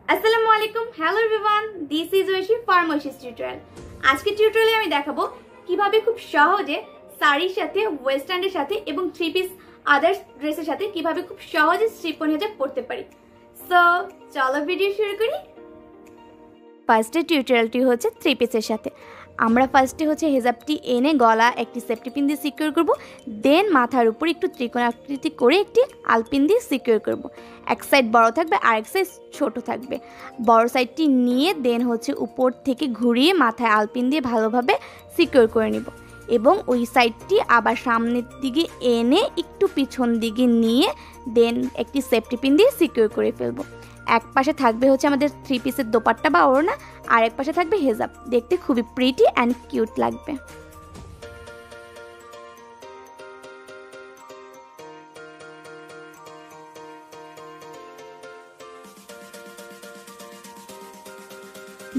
আসসালামু আলাইকুম, hello everyone, this is Aishi from Aishi's tutorial. আজকে টিউটোরিয়ালে আমি দেখাবো কিভাবে খুব সহজে শাড়ির সাথে ওয়েস্টার্নের সাথে এবং থ্রি পিস আদার্স ড্রেসের সাথে কিভাবে খুব সহজে শিফন হিজাব পরতে পারি। সো চলো ভিডিও শুরু করি। ফার্স্টের টিউটোরিয়ালটি হচ্ছে থ্রি পিসের সাথে। আমরা ফার্স্টে হচ্ছে হেজাবটি এনে গলা একটি সেফটি পিন দিয়ে সিকিউর করব, দেন মাথার উপর একটু ত্রিকোণ আকৃতি করে একটি আলপিন দিয়ে সিকিউর করব। এক সাইড বড় থাকবে আর এক সাইড ছোট থাকবে। বড় সাইডটি নিয়ে দেন হচ্ছে উপর থেকে ঘুরিয়ে মাথায় আলপিন দিয়ে ভালোভাবে সিকিউর করে নিব এবং ওই সাইডটি আবার সামনের দিকে এনে একটু পিছন দিকে নিয়ে দেন একটি সেফটি পিন দিয়ে সিকিউর করে ফেলবো। এক পাশে থাকবে হচ্ছে আমাদের থ্রি পিসের দোপাট্টা বা ওড়না, আর এক পাশে থাকবে হেজাব। দেখতে খুবই প্রিটি অ্যান্ড কিউট লাগবে।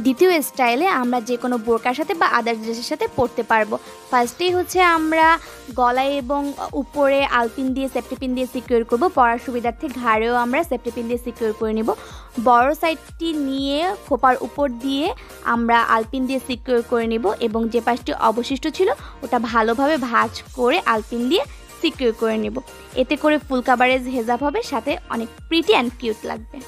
দ্বিতীয় স্টাইলে আমরা যে কোনো বোরকার সাথে বা আদার ড্রেসের সাথে পরতে পারবো। ফার্স্টেই হচ্ছে আমরা গলায় এবং উপরে আলপিন দিয়ে সেফটি পিন দিয়ে সিকিউর করব। পরার সুবিধার্থে ঘাড়েও আমরা সেফটি পিন দিয়ে সিকিউর করে নেব। বড় সাইডটি নিয়ে খোপার উপর দিয়ে আমরা আলপিন দিয়ে সিকিউর করে নেব এবং যে পাশটি অবশিষ্ট ছিল ওটা ভালোভাবে ভাঁজ করে আলপিন দিয়ে সিকিউর করে নেব। এতে করে ফুল কাভারেজ হেজাব হবে, সাথে অনেক প্রিটি অ্যান্ড কিউট লাগবে।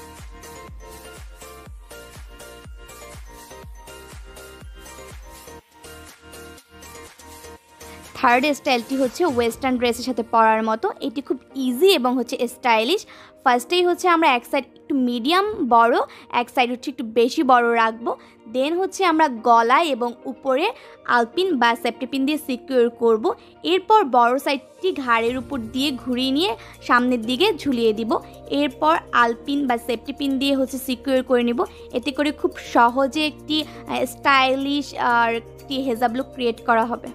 থার্ড স্টাইলটি হচ্ছে ওয়েস্টার্ন ড্রেসের সাথে পরার মতো। এটি খুব ইজি এবং হচ্ছে স্টাইলিশ। ফার্স্টেই হচ্ছে আমরা এক সাইড একটু মিডিয়াম বড়, এক সাইড হচ্ছে একটু বেশি বড় রাখবো। দেন হচ্ছে আমরা গলায় এবং উপরে আলপিন বা সেফটি পিন দিয়ে সিকিউর করব। এরপর বড় সাইডটি ঘাড়ের উপর দিয়ে ঘুরিয়ে নিয়ে সামনের দিকে ঝুলিয়ে দিব। এরপর আলপিন বা সেফটি পিন দিয়ে হচ্ছে সিকিউর করে নিব। এতে করে খুব সহজে একটি স্টাইলিশ আর একটি হেজাব লুক ক্রিয়েট করা হবে।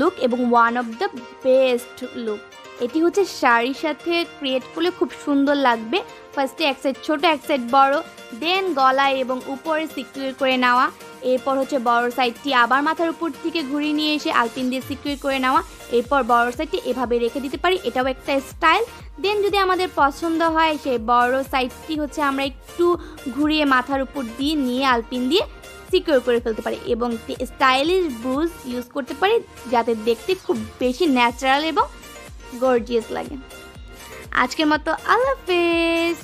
লুক এবং one of the best look, এটি হচ্ছে শাড়ির সাথে ক্রিয়েট করলে খুব সুন্দর লাগবে। ফার্স্টে এক সাইড ছোট এক সাইড বড়, দেন গলায় এবং উপরে সিকিউর করে নেওয়া। এরপর হচ্ছে বড় সাইডটি আবার মাথার উপর থেকে ঘুরিয়ে নিয়ে এসে আলপিন দিয়ে সিকিউর করে নেওয়া। এরপর বড় সাইডটি এভাবে রেখে দিতে পারি, এটাও একটা স্টাইল। দেন যদি আমাদের পছন্দ হয় সেই বড় সাইডটি হচ্ছে আমরা একটু ঘুরিয়ে মাথার উপর দিয়ে নিয়ে আলপিন দিয়ে সিকিউর করে ফেলতে পারি এবং স্টাইলিশ ব্রুজ ইউজ করতে পারি, যাতে দেখতে খুব বেশি ন্যাচারাল এবং গর্জিয়াস লাগে। আজকের মতো আল্লাহ হাফেজ।